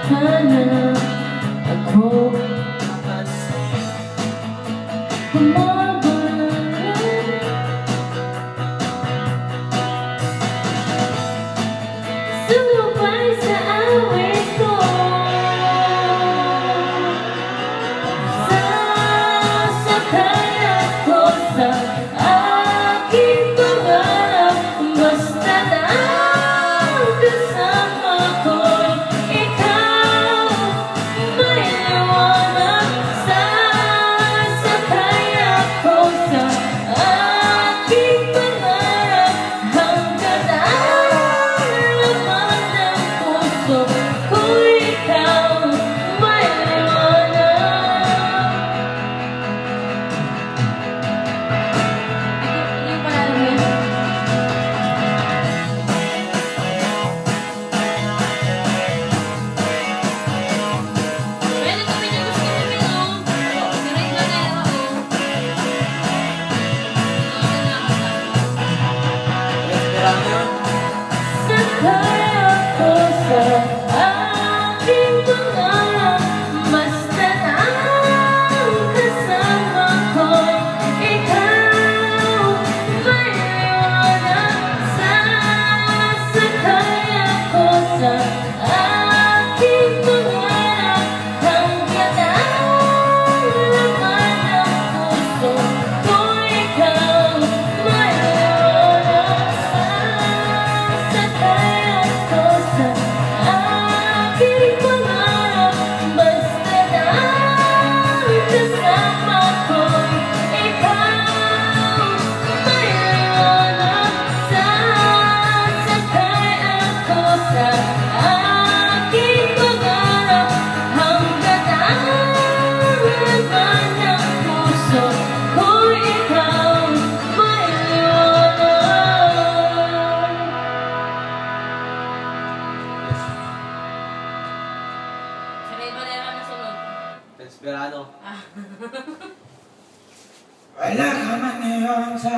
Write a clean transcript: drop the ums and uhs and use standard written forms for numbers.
hanap ako. Sumubay sa awit ko, sasakay ako sa aking pangarap. Basta na kasama ko'y ikaw, may liwanag. Sasakay ako sa aking pangarap hanggang laman ng puso ko, ikaw, may liwanag. Yung palalim yun. Pwede kami na gusto kami, no? Direct na tayo, sakay ako sa aking pangarap. Basta na kasama ko'y ikaw, may liwanag. Sasakay ako sa aking pangarap hanggang laman ng puso ko, ikaw, may liwanag. Sasakay ako sa aking pangarap. Basta na kasama ko'y ikaw, may liwanag. Sasakay ako sa aking pangarap hanggang laman ng puso ko, ikaw, may liwanag. Sabay ba na yung nasunod? Desperado. Wala ka man ngayon sa